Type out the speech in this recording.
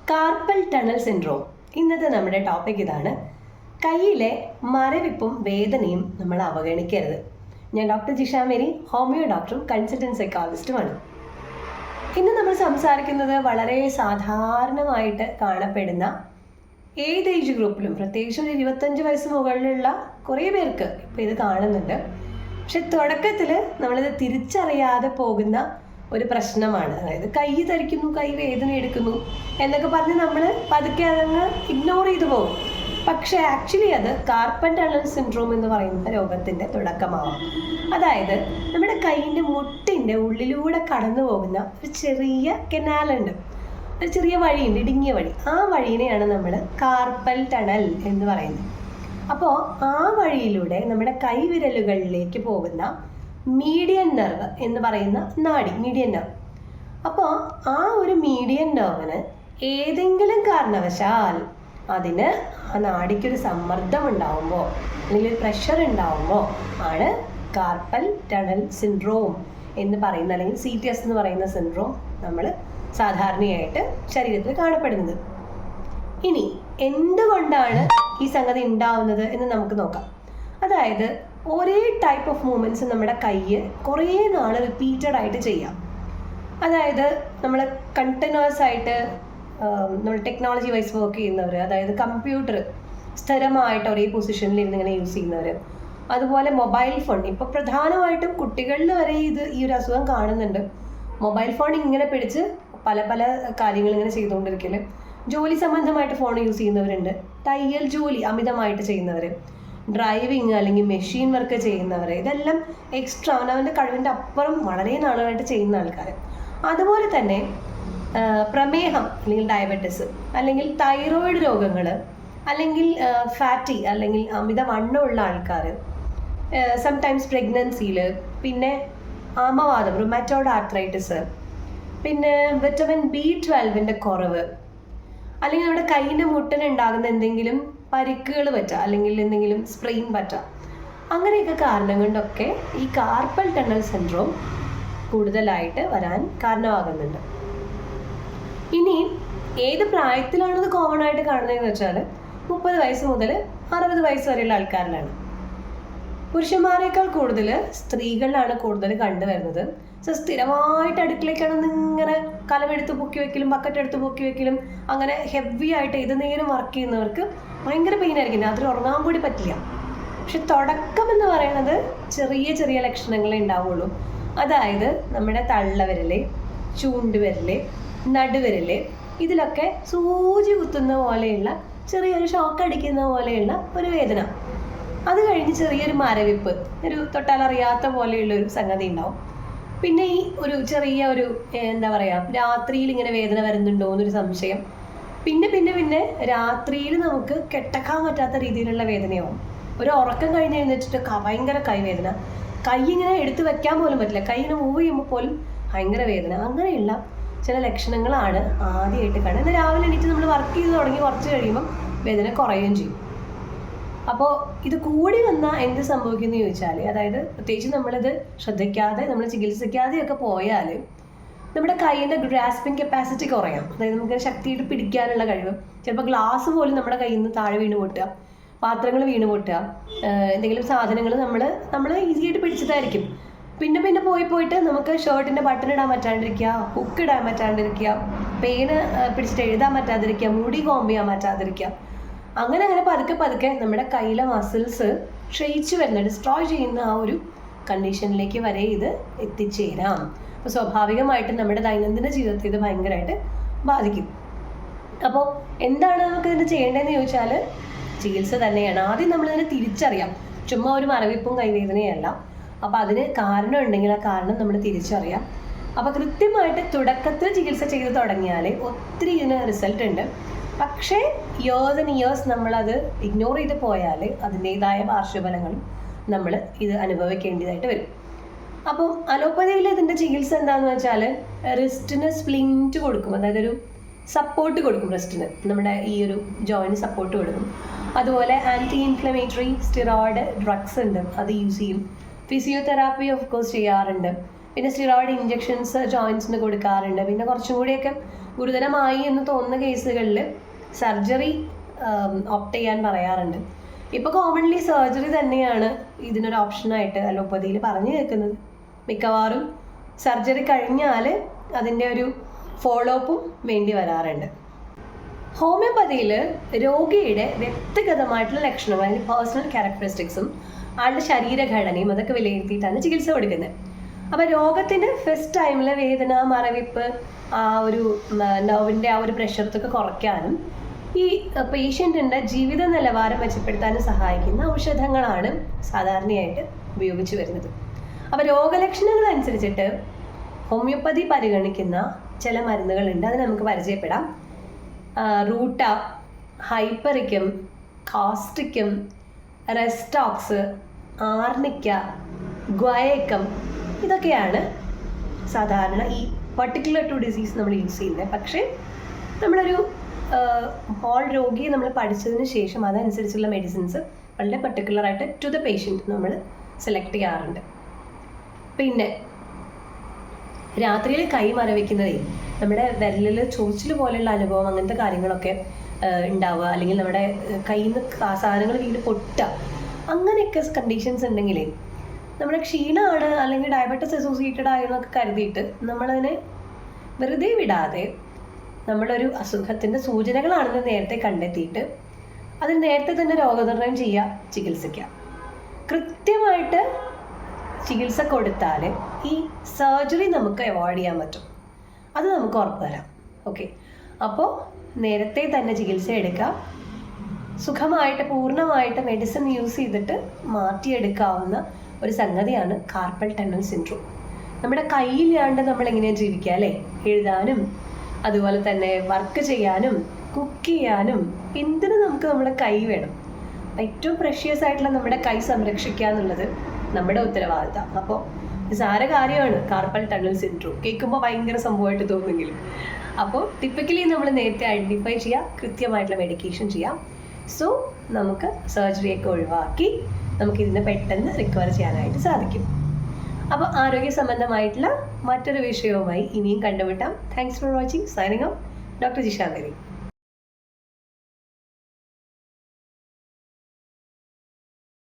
Carpal tunnel syndrome. ഇന്നത്തെ നമ്മുടെ topic ഇതാണ്. കയ്യിലെ മരവിപ്പും വേദനയും നമ്മൾ അവഗണിക്കരുത്. ഞാൻ ഡോക്ടർ ജിഷ മേരി, ഹോമിയോ ഡോക്ടറും കൺസൾട്ടൻറ്റ് സൈക്കോളജിസ്റ്റുമാണ്. ഇന്ന് നമ്മൾ സംസാരിക്കുന്നത് വളരെ സാധാരണമായിട്ട് കാണപ്പെടുന്ന ഏത് ഏജ് ഗ്രൂപ്പിലും, പ്രത്യേകിച്ച് ഒരു 25 വയസ്സ് മുകളിലുള്ള കുറേ പേർക്ക് ഇപ്പോൾ ഇത് കാണുന്നുണ്ട്. പക്ഷെ തുടക്കത്തിൽ നമ്മളിത് തിരിച്ചറിയാതെ പോകുന്ന ഒരു പ്രശ്നമാണ്. അതായത് കൈ തരിക്കുന്നു, കൈ വേദന എടുക്കുന്നു എന്നൊക്കെ പറഞ്ഞ് നമ്മൾ പതുക്കെ അതങ്ങ് ഇഗ്നോർ ചെയ്തു പോകും. പക്ഷേ ആക്ച്വലി അത് കാർപ്പൽ ടണൽ സിൻഡ്രോം എന്ന് പറയുന്ന രോഗത്തിൻ്റെ തുടക്കമാവാം. അതായത് നമ്മുടെ കൈയിൻ്റെ മുട്ടിൻ്റെ ഉള്ളിലൂടെ കടന്നു പോകുന്ന ഒരു ചെറിയ കനാലുണ്ട്, ഒരു ചെറിയ വഴിയുണ്ട്, ഇടുങ്ങിയ വഴി. ആ വഴിയിനെയാണ് നമ്മൾ കാർപ്പൽ ടണൽ എന്ന് പറയുന്നത്. അപ്പോൾ ആ വഴിയിലൂടെ നമ്മുടെ കൈവിരലുകളിലേക്ക് പോകുന്ന മീഡിയൻ നെർവ് എന്ന് പറയുന്ന നാഡി, മീഡിയൻ നെർവ്. അപ്പോൾ ആ ഒരു മീഡിയൻ നെർവിന് ഏതെങ്കിലും കാരണവശാൽ അതിന് ആ നാഡിക്കൊരു സമ്മർദ്ദം ഉണ്ടാവുമ്പോൾ അല്ലെങ്കിൽ ഒരു പ്രഷർ ഉണ്ടാവുമ്പോൾ ആണ് കാർപ്പൽ ടണൽ സിൻഡ്രോം എന്ന് പറയുന്ന, അല്ലെങ്കിൽ CTS എന്ന് പറയുന്ന സിൻഡ്രോം നമ്മൾ സാധാരണയായിട്ട് ശരീരത്തിൽ കാണപ്പെടുന്നത്. ഇനി എന്തുകൊണ്ടാണ് ഈ സംഗതി ഉണ്ടാവുന്നത് എന്ന് നമുക്ക് നോക്കാം. അതായത് ഒരേ ടൈപ്പ് ഓഫ് മൂവ്മെൻറ്റ്സ് നമ്മുടെ കയ്യ് കുറേ നാൾ റിപ്പീറ്റഡ് ആയിട്ട് ചെയ്യാം. അതായത് നമ്മൾ കണ്ടിന്യൂസ് ആയിട്ട് നമ്മൾ ടെക്നോളജി വൈസ് വർക്ക് ചെയ്യുന്നവർ, അതായത് കമ്പ്യൂട്ടർ സ്ഥിരമായിട്ട് ഒരേ പൊസിഷനിൽ ഇരുന്ന് ഇങ്ങനെ യൂസ് ചെയ്യുന്നവർ, അതുപോലെ മൊബൈൽ ഫോൺ. ഇപ്പോൾ പ്രധാനമായിട്ടും കുട്ടികളിൽ വരെ ഈ ഒരു അസുഖം കാണുന്നുണ്ട്. മൊബൈൽ ഫോൺ ഇങ്ങനെ പിടിച്ച് പല പല കാര്യങ്ങൾ ഇങ്ങനെ ചെയ്തുകൊണ്ടിരിക്കൽ. ജോലി സംബന്ധമായിട്ട് ഫോൺ യൂസ് ചെയ്യുന്നവരുണ്ട്, തയ്യൽ ജോലി അമിതമായിട്ട് ചെയ്യുന്നവർ, ഡ്രൈവിങ് അല്ലെങ്കിൽ മെഷീൻ വർക്ക് ചെയ്യുന്നവർ, ഇതെല്ലാം എക്സ്ട്രാ അവനവൻ്റെ കഴിവിൻ്റെ അപ്പുറം വളരെ നാളുകളായിട്ട് ചെയ്യുന്ന ആൾക്കാർ. അതുപോലെ തന്നെ പ്രമേഹം അല്ലെങ്കിൽ ഡയബറ്റിസ് അല്ലെങ്കിൽ തൈറോയിഡ് രോഗങ്ങൾ അല്ലെങ്കിൽ ഫാറ്റി അല്ലെങ്കിൽ അമിതവണ്ണമുള്ള ആൾക്കാർ, സംടൈംസ് പ്രഗ്നൻസിയിൽ, പിന്നെ ആമവാദം, റുമാറ്റോയ്ഡ് ആർത്രൈറ്റിസ്, പിന്നെ വിറ്റമിൻ B12 കുറവ്, അല്ലെങ്കിൽ നമ്മുടെ കൈയിൻ്റെ മുട്ടിനുണ്ടാകുന്ന എന്തെങ്കിലും പരിക്കുകൾ പറ്റുക, അല്ലെങ്കിൽ എന്തെങ്കിലും സ്പ്രെയിൻ പറ്റുക, അങ്ങനെയൊക്കെ കാരണം കൊണ്ടൊക്കെ ഈ കാർപ്പൽ ടണൽ സിൻഡ്രോം കൂടുതലായിട്ട് വരാൻ കാരണമാകുന്നുണ്ട്. ഇനി ഏത് പ്രായത്തിലാണത് കോമൺ ആയിട്ട് കാണുന്നതെന്ന് വെച്ചാൽ 30 വയസ്സ് മുതൽ 60 വയസ്സ് വരെയുള്ള ആൾക്കാരിലാണ്. പുരുഷന്മാരെക്കാൾ കൂടുതൽ സ്ത്രീകളിലാണ് കൂടുതൽ കണ്ടുവരുന്നത്. സോ സ്ഥിരമായിട്ട് അടുക്കളയ്ക്കാണെന്ന് ഇങ്ങനെ കലമെടുത്ത് പൊക്കി വെക്കലും ബക്കറ്റ് എടുത്ത് പൊക്കി വെക്കലും അങ്ങനെ ഹെവി ആയിട്ട് ഏത് നേരം വർക്ക് ചെയ്യുന്നവർക്ക് ഭയങ്കര പെയിൻ ആയിരിക്കും, അതിൽ ഉറങ്ങാൻ കൂടി പറ്റില്ല. പക്ഷെ തുടക്കം എന്ന് പറയുന്നത് ചെറിയ ചെറിയ ലക്ഷണങ്ങളേ ഉണ്ടാവുള്ളൂ. അതായത് നമ്മുടെ തള്ളവിരല്, ചൂണ്ടുവിരല്, നടുവിരല്, ഇതിലൊക്കെ സൂചി കുത്തുന്ന പോലെയുള്ള ചെറിയൊരു ഷോക്ക് അടിക്കുന്ന പോലെയുള്ള ഒരു വേദന. അത് കഴിഞ്ഞ് ചെറിയൊരു മരവിപ്പ്, ഒരു തൊട്ടാലറിയാത്ത പോലെയുള്ള ഒരു സംഗതി ഉണ്ടാവും. പിന്നെ ഈ ഒരു ചെറിയ ഒരു എന്താ പറയുക, രാത്രിയിൽ ഇങ്ങനെ വേദന വരുന്നുണ്ടോ എന്നൊരു സംശയം. പിന്നെ പിന്നെ പിന്നെ രാത്രിയിൽ നമുക്ക് കെട്ടക്കാൻ പറ്റാത്ത രീതിയിലുള്ള വേദനയാവും. ഒരു ഉറക്കം കഴിഞ്ഞ് എഴുന്നേറ്റിട്ട് ഭയങ്കര കൈവേദന, കൈ ഇങ്ങനെ എടുത്ത് വെക്കാൻ പോലും പറ്റില്ല, കൈ ഇങ്ങനെ മൂവ് ചെയ്യുമ്പോൾ പോലും ഭയങ്കര വേദന. അങ്ങനെയുള്ള ചില ലക്ഷണങ്ങളാണ് ആദ്യമായിട്ട് കാണുന്നത്. എന്നാൽ രാവിലെ എണീറ്റ് നമ്മൾ വർക്ക് ചെയ്ത് തുടങ്ങി കുറച്ച് കഴിയുമ്പം വേദന കുറയുകയും ചെയ്യും. അപ്പോൾ ഇത് കൂടി വന്നാൽ എന്ത് സംഭവിക്കുമെന്ന് ചോദിച്ചാൽ, അതായത് പ്രത്യേകിച്ച് നമ്മളിത് ശ്രദ്ധിക്കാതെ നമ്മൾ ചികിത്സിക്കാതെയൊക്കെ പോയാൽ നമ്മുടെ കൈയിൻ്റെ ഗ്രാസ്പിംഗ് കപ്പാസിറ്റി കുറയാം. അതായത് നമുക്ക് ശക്തിയായിട്ട് പിടിക്കാനുള്ള കഴിവ്, ചിലപ്പോൾ ഗ്ലാസ് പോലും നമ്മുടെ കയ്യിൽ നിന്ന് താഴെ വീണ് പൊട്ടുക, പാത്രങ്ങൾ വീണ് പൊട്ടുക, എന്തെങ്കിലും സാധനങ്ങൾ നമ്മൾ ഈസി ആയിട്ട് പിടിച്ചതായിരിക്കും. പിന്നെ പിന്നെ പോയിട്ട് നമുക്ക് ഷർട്ടിൻ്റെ ബട്ടൺ ഇടാൻ പറ്റാണ്ടിരിക്കുക, ഹുക്ക് ഇടാൻ പറ്റാണ്ടിരിക്കുക, പേന് പിടിച്ചിട്ട് എഴുതാൻ പറ്റാതിരിക്കുക, മുടി കോമ്പ് ചെയ്യാൻ പറ്റാതിരിക്കുക. അങ്ങനെ പതുക്കെ പതുക്കെ നമ്മുടെ കയ്യിലെ മസിൽസ് ക്ഷയിച്ചു വരുന്ന, ഡിസ്ട്രോയ് ചെയ്യുന്ന ആ ഒരു കണ്ടീഷനിലേക്ക് വരെ ഇത് എത്തിച്ചേരാം. അപ്പോൾ സ്വാഭാവികമായിട്ടും നമ്മുടെ ദൈനംദിന ജീവിതത്തിൽ ഇത് ഭയങ്കരമായിട്ട് ബാധിക്കും. അപ്പോൾ എന്താണ് നമുക്ക് ഇതിന് ചെയ്യേണ്ടതെന്ന് ചോദിച്ചാൽ ചികിത്സ തന്നെയാണ്. ആദ്യം നമ്മളിതിനെ തിരിച്ചറിയാം. ചുമ്മാ ഒരു മരവിപ്പും കൈവേദനയല്ല. അപ്പോൾ അതിന് കാരണം ഉണ്ടെങ്കിൽ ആ കാരണം നമ്മൾ തിരിച്ചറിയാം. അപ്പോൾ കൃത്യമായിട്ട് തുടക്കത്തിൽ ചികിത്സ ചെയ്ത് തുടങ്ങിയാൽ ഒത്തിരി ഇതിന് റിസൾട്ട് ഉണ്ട്. പക്ഷേ ഇയേഴ്സ് ആൻഡ് ഇയേഴ്സ് നമ്മളത് ഇഗ്നോർ ചെയ്ത് പോയാൽ അതിൻ്റേതായ പാർശ്വഫലങ്ങളും നമ്മൾ ഇത് അനുഭവിക്കേണ്ടതായിട്ട് വരും. അപ്പോൾ അലോപ്പതിയിൽ ഇതിൻ്റെ ചികിത്സ എന്താണെന്ന് വെച്ചാൽ റിസ്റ്റിന് സ്പ്ലിൻറ്റ് കൊടുക്കും, അതായത് ഒരു സപ്പോർട്ട് കൊടുക്കും റിസ്റ്റിന്, നമ്മുടെ ഈ ഒരു ജോയിൻറ്റ് സപ്പോർട്ട് കൊടുക്കും. അതുപോലെ ആൻറ്റി ഇൻഫ്ലമേറ്ററി സ്റ്റിറോയിഡ് ഡ്രഗ്സ് ഉണ്ട്, അത് യൂസ് ചെയ്യും. ഫിസിയോതെറാപ്പി ഓഫ് കോഴ്സ് ചെയ്യാറുണ്ട്. പിന്നെ സ്റ്റിറോയിഡ് ഇഞ്ചെക്ഷൻസ് ജോയിൻസിന് കൊടുക്കാറുണ്ട്. പിന്നെ കുറച്ചും കൂടിയൊക്കെ ഗുരുതരമായി എന്ന് തോന്നുന്ന കേസുകളിൽ സർജറി ഓപ്റ്റ് ചെയ്യാൻ പറയാറുണ്ട്. ഇപ്പോൾ കോമൺലി സർജറി തന്നെയാണ് ഇതിനൊരു ഓപ്ഷനായിട്ട് അലോപ്പതിയിൽ പറഞ്ഞു കേൾക്കുന്നത്. മിക്കവാറും സർജറി കഴിഞ്ഞാൽ അതിൻ്റെ ഒരു ഫോളോ അപ്പും വേണ്ടി വരാറുണ്ട്. ഹോമിയോപ്പതിയിൽ രോഗിയുടെ വ്യക്തിഗതമായിട്ടുള്ള ലക്ഷണങ്ങൾ, അതിൻ്റെ പേഴ്സണൽ ക്യാരക്ടറിസ്റ്റിക്സും ആളുടെ ശരീരഘടനയും അതൊക്കെ വിലയിരുത്തിയിട്ടാണ് ചികിത്സ കൊടുക്കുന്നത്. അപ്പോൾ രോഗത്തിന് ഫസ്റ്റ് ടൈമിലെ വേദന, മരവിപ്പ്, ആ ഒരു നെർവിൻ്റെ ആ ഒരു പ്രഷറത്തൊക്കെ കുറയ്ക്കാനും ഈ പേഷ്യൻറ്റിൻ്റെ ജീവിത നിലവാരം മെച്ചപ്പെടുത്താനും സഹായിക്കുന്ന ഔഷധങ്ങളാണ് സാധാരണയായിട്ട് ഉപയോഗിച്ച് വരുന്നത്. അപ്പോൾ രോഗലക്ഷണങ്ങൾ അനുസരിച്ചിട്ട് ഹോമിയോപ്പതി പരിഗണിക്കുന്ന ചില മരുന്നുകളുണ്ട്. അത് നമുക്ക് പരിചയപ്പെടാം. റൂട്ട, ഹൈപ്പറിക്കം, കാസ്റ്റിക്കം, റെസ്റ്റോക്സ്, ആർണിക്ക, ഗ്വയേക്കം, ഇതൊക്കെയാണ് സാധാരണ ഈ പർട്ടിക്കുലർ ടു ഡിസീസ് നമ്മൾ യൂസ് ചെയ്യുന്നത്. പക്ഷേ നമ്മളൊരു ഹോൾ രോഗിയെ നമ്മൾ പഠിച്ചതിന് ശേഷം അതനുസരിച്ചുള്ള മെഡിസിൻസ് വളരെ പർട്ടിക്കുലറായിട്ട് ടു ദ പേഷ്യൻറ്റ് നമ്മൾ സെലക്ട് ചെയ്യാറുണ്ട്. പിന്നെ രാത്രിയിൽ കൈ മരവിക്കുന്നതേ, നമ്മുടെ വിരലിൽ ചൊറിച്ചിൽ പോലെയുള്ള അനുഭവം, അങ്ങനത്തെ കാര്യങ്ങളൊക്കെ ഉണ്ടാവുക, അല്ലെങ്കിൽ നമ്മുടെ കയ്യിൽ നിന്ന് സാധനങ്ങൾ വീട് പൊട്ടുക, അങ്ങനെയൊക്കെ കണ്ടീഷൻസ് ഉണ്ടെങ്കിൽ നമ്മുടെ ക്ഷീണമാണ് അല്ലെങ്കിൽ ഡയബറ്റിസ് അസോസിയേറ്റഡ് ആയെന്നൊക്കെ കരുതിയിട്ട് നമ്മളതിനെ വെറുതെ വിടാതെ നമ്മളൊരു അസുഖത്തിൻ്റെ സൂചനകളാണെന്ന് നേരത്തെ കണ്ടെത്തിയിട്ട് അതിന് നേരത്തെ തന്നെ രോഗനിർണയം ചെയ്യുക, ചികിത്സിക്കുക. കൃത്യമായിട്ട് ചികിത്സ കൊടുത്താൽ ഈ സർജറി നമുക്ക് അവോയ്ഡ് ചെയ്യാൻ പറ്റും. അത് നമുക്ക് ഉറപ്പ് തരാം. ഓക്കെ, അപ്പോൾ നേരത്തെ തന്നെ ചികിത്സ എടുക്കുക. സുഖമായിട്ട് പൂർണ്ണമായിട്ട് മെഡിസിൻ യൂസ് ചെയ്തിട്ട് മാറ്റിയെടുക്കാവുന്ന ഒരു സംഗതിയാണ് കാർപ്പൽ ടണൽ സിൻഡ്രോം. നമ്മുടെ കയ്യിലാണ്ട് നമ്മളെങ്ങനെയാണ് ജീവിക്കുക അല്ലേ? എഴുതാനും അതുപോലെ തന്നെ വർക്ക് ചെയ്യാനും കുക്ക് ചെയ്യാനും എന്തിനും നമുക്ക് നമ്മുടെ കൈ വേണം. ഏറ്റവും പ്രഷ്യസ് ആയിട്ടുള്ള നമ്മുടെ കൈ സംരക്ഷിക്കുക എന്നുള്ളത് നമ്മുടെ ഉത്തരവാദിത്തം. അപ്പോൾ നിസാര കാര്യമാണ് കാർപ്പൽ ടണൽ സിൻഡ്രോം. കേൾക്കുമ്പോൾ ഭയങ്കര സംഭവമായിട്ട് തോന്നുമെങ്കിലും അപ്പോൾ ടിപ്പിക്കലി നമ്മൾ നേരത്തെ ഐഡൻറ്റിഫൈ ചെയ്യുക, കൃത്യമായിട്ടുള്ള മെഡിക്കേഷൻ ചെയ്യാം. സോ നമുക്ക് സർജറിയൊക്കെ ഒഴിവാക്കി നമുക്കിതിനെ പെട്ടെന്ന് റിക്കവർ ചെയ്യാനായിട്ട് സാധിക്കും. അപ്പോൾ ആരോഗ്യ സംബന്ധമായിട്ടുള്ള മറ്റൊരു വിഷയവുമായി ഇനിയും കണ്ടുമുട്ടാം. Thanks for watching. Signing off, doctor Jisha Mary.